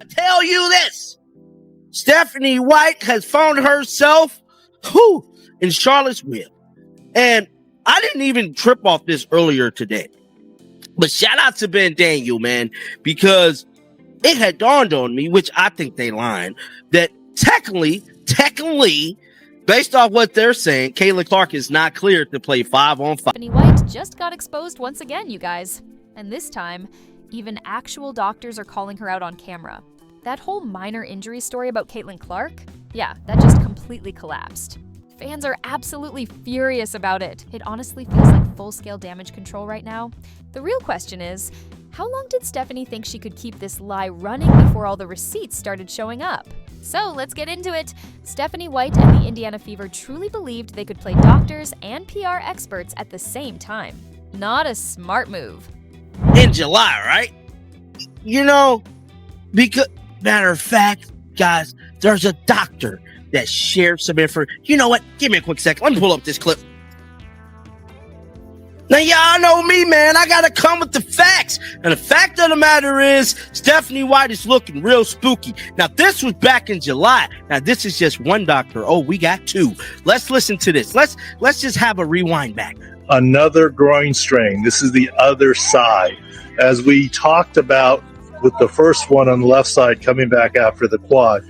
Tell you this. Stephanie White has found herself in Charlottesville. And I didn't even trip off this earlier today. But shout out to Ben Daniel, man, because it had dawned on me, which I think they lying, that technically, based off what they're saying, Caitlin Clark is not cleared to play 5-on-5. Stephanie White just got exposed once again, you guys. And this time, even actual doctors are calling her out on camera. That whole minor injury story about Caitlin Clark, yeah, that just completely collapsed. Fans are absolutely furious about it. It honestly feels like full-scale damage control right now. The real question is, how long did Stephanie think she could keep this lie running before all the receipts started showing up? So let's get into it. Stephanie White and the Indiana Fever truly believed they could play doctors and PR experts at the same time. Not a smart move. In July, right? Because, matter of fact, guys, there's a doctor that shared some info. You know what? Give me a quick second. Let me pull up this clip. Now, y'all know me, man. I gotta come with the facts. And the fact of the matter is, Stephanie White is looking real spooky. Now, this was back in July. Now, this is just one doctor. Oh, we got two. Let's listen to this. Let's just have a rewind back. Another groin strain. This is the other side. As we talked about with the first one on the left side coming back after the quad,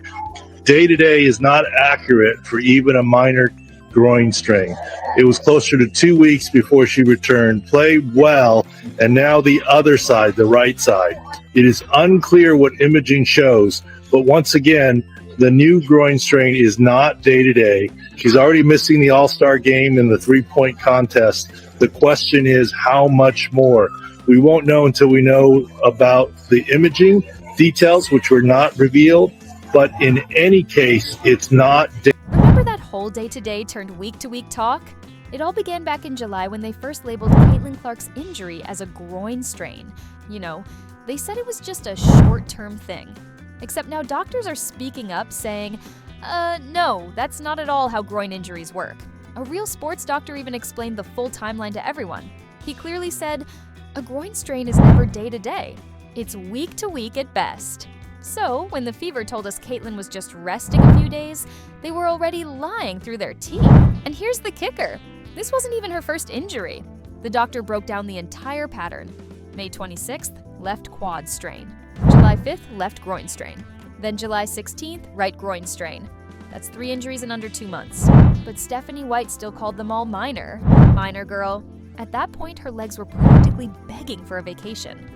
day-to-day is not accurate for even a minor groin strain. It was closer to 2 weeks before she returned, played well, and now the other side, the right side. It is unclear what imaging shows, but once again, the new groin strain is not day-to-day. She's already missing the All-Star game and the three-point contest. The question is, how much more? We won't know until we know about the imaging details, which were not revealed. But in any case, it's not. Remember that whole day-to-day turned week-to-week talk? It all began back in July when they first labeled Caitlin Clark's injury as a groin strain. They said it was just a short-term thing. Except now doctors are speaking up saying, no, that's not at all how groin injuries work. A real sports doctor even explained the full timeline to everyone. He clearly said, a groin strain is never day-to-day. It's week-to-week at best. So, when the Fever told us Caitlin was just resting a few days, they were already lying through their teeth. And here's the kicker. This wasn't even her first injury. The doctor broke down the entire pattern. May 26th, left quad strain. July 5th, left groin strain. Then July 16th, right groin strain. That's 3 injuries in under 2 months. But Stephanie White still called them all minor. Minor girl. At that point, her legs were practically begging for a vacation.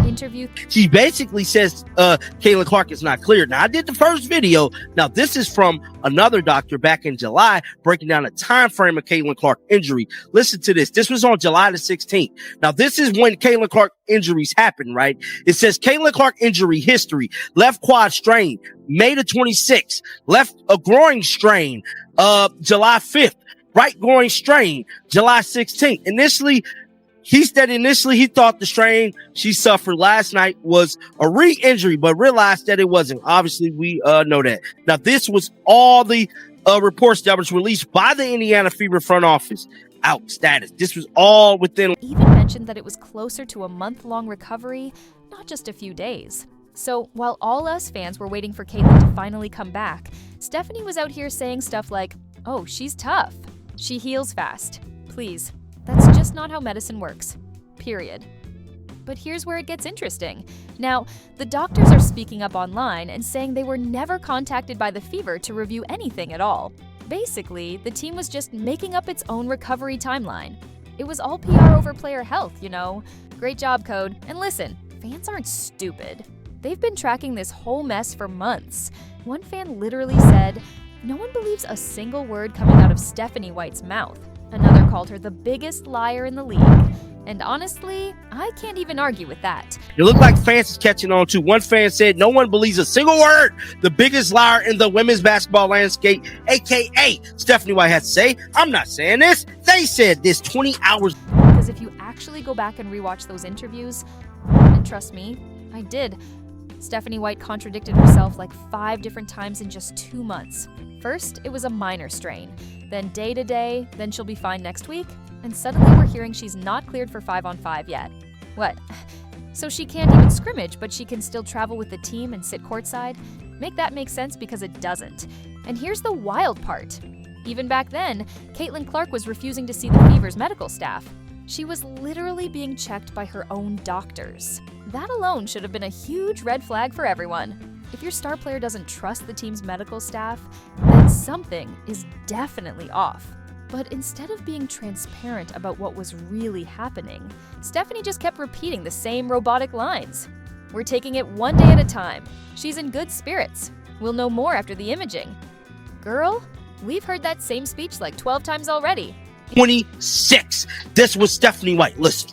Interview. She basically says Caitlin Clark is not cleared. Now, I did the first video. Now, this is from another doctor back in July breaking down the time frame of Caitlin Clark injury. Listen to this. This was on July the 16th. Now, this is when Caitlin Clark injuries happen, right? It says Caitlin Clark injury history, left quad strain, May the 26th, left a groin strain, July 5th, right groin strain, July 16th. He said initially he thought the strain she suffered last night was a re-injury, but realized that it wasn't. Obviously, we know that. Now, this was all the reports that was released by the Indiana Fever front office. Out status. This was all within. Even mentioned that it was closer to a month-long recovery, not just a few days. So while all us fans were waiting for Caitlin to finally come back, Stephanie was out here saying stuff like, oh, she's tough. She heals fast. Please. That's just not how medicine works. Period. But here's where it gets interesting. Now, the doctors are speaking up online and saying they were never contacted by the Fever to review anything at all. Basically, the team was just making up its own recovery timeline. It was all PR over player health, Great job, Code. And listen, fans aren't stupid. They've been tracking this whole mess for months. One fan literally said, no one believes a single word coming out of Stephanie White's mouth. Another called her the biggest liar in the league. And honestly, I can't even argue with that. It looked like fans is catching on too. One fan said, no one believes a single word. The biggest liar in the women's basketball landscape, a.k.a. Stephanie White had to say, I'm not saying this. They said this 20 hours. Because if you actually go back and rewatch those interviews, and trust me, I did, Stephanie White contradicted herself like 5 different times in just 2 months. First, it was a minor strain. Then day-to-day, then she'll be fine next week, and suddenly we're hearing she's not cleared for 5-on-5 yet. What? So she can't even scrimmage, but she can still travel with the team and sit courtside? Make that make sense because it doesn't. And here's the wild part. Even back then, Caitlin Clark was refusing to see the Fever's medical staff. She was literally being checked by her own doctors. That alone should have been a huge red flag for everyone. If your star player doesn't trust the team's medical staff, then something is definitely off. But instead of being transparent about what was really happening, Stephanie just kept repeating the same robotic lines. "We're taking it one day at a time. She's in good spirits. We'll know more after the imaging." Girl, we've heard that same speech like 12 times already. 26. This was Stephanie White. Listen.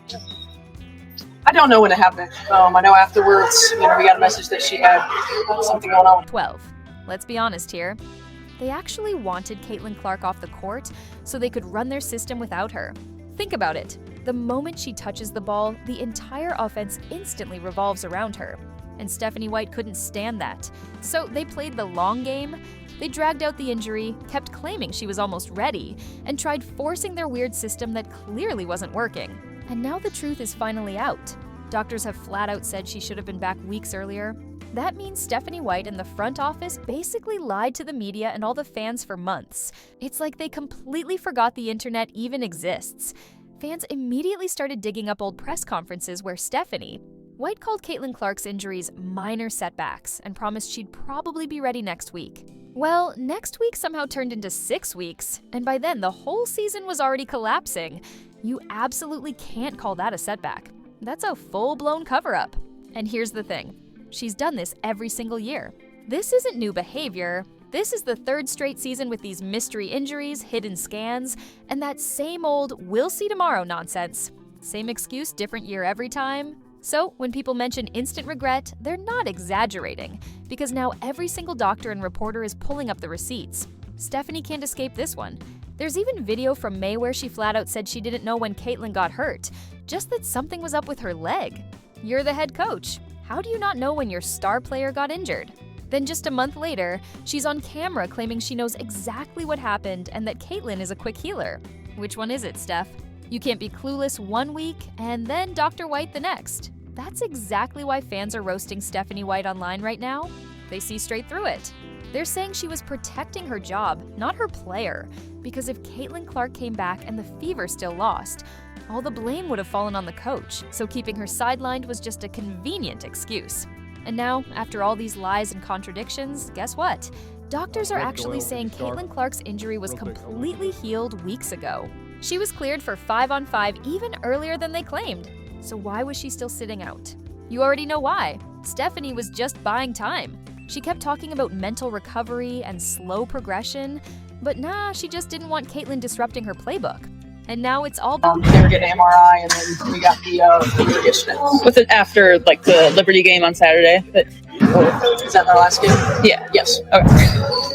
I don't know when it happened. I know afterwards, we got a message that she had something going on. 12. Let's be honest here. They actually wanted Caitlin Clark off the court so they could run their system without her. Think about it. The moment she touches the ball, the entire offense instantly revolves around her. And Stephanie White couldn't stand that. So they played the long game. They dragged out the injury, kept claiming she was almost ready, and tried forcing their weird system that clearly wasn't working. And now the truth is finally out. Doctors have flat out said she should have been back weeks earlier. That means Stephanie White and the front office basically lied to the media and all the fans for months. It's like they completely forgot the internet even exists. Fans immediately started digging up old press conferences where White called Caitlin Clark's injuries minor setbacks and promised she'd probably be ready next week. Well, next week somehow turned into 6 weeks, and by then the whole season was already collapsing. You absolutely can't call that a setback. That's a full-blown cover-up. And here's the thing. She's done this every single year. This isn't new behavior. This is the 3rd straight season with these mystery injuries, hidden scans, and that same old "we'll see tomorrow" nonsense. Same excuse, different year every time. So when people mention instant regret, they're not exaggerating, because now every single doctor and reporter is pulling up the receipts. Stephanie can't escape this one. There's even video from May where she flat out said she didn't know when Caitlin got hurt, just that something was up with her leg. You're the head coach. How do you not know when your star player got injured? Then just a month later, she's on camera claiming she knows exactly what happened and that Caitlin is a quick healer. Which one is it, Steph? You can't be clueless one week and then Dr. White the next. That's exactly why fans are roasting Stephanie White online right now. They see straight through it. They're saying she was protecting her job, not her player, because if Caitlin Clark came back and the Fever still lost, all the blame would have fallen on the coach, so keeping her sidelined was just a convenient excuse. And now, after all these lies and contradictions, guess what? Doctors are actually saying Caitlin Clark's injury was completely healed weeks ago. She was cleared for 5-on-5 even earlier than they claimed. So why was she still sitting out? You already know why. Stephanie was just buying time. She kept talking about mental recovery and slow progression, but nah, she just didn't want Caitlin disrupting her playbook. And now it's all they were getting MRI, and then we got the conditioning. Was it after the Liberty game on Saturday? Is that the last game? Yeah. Yes. Okay.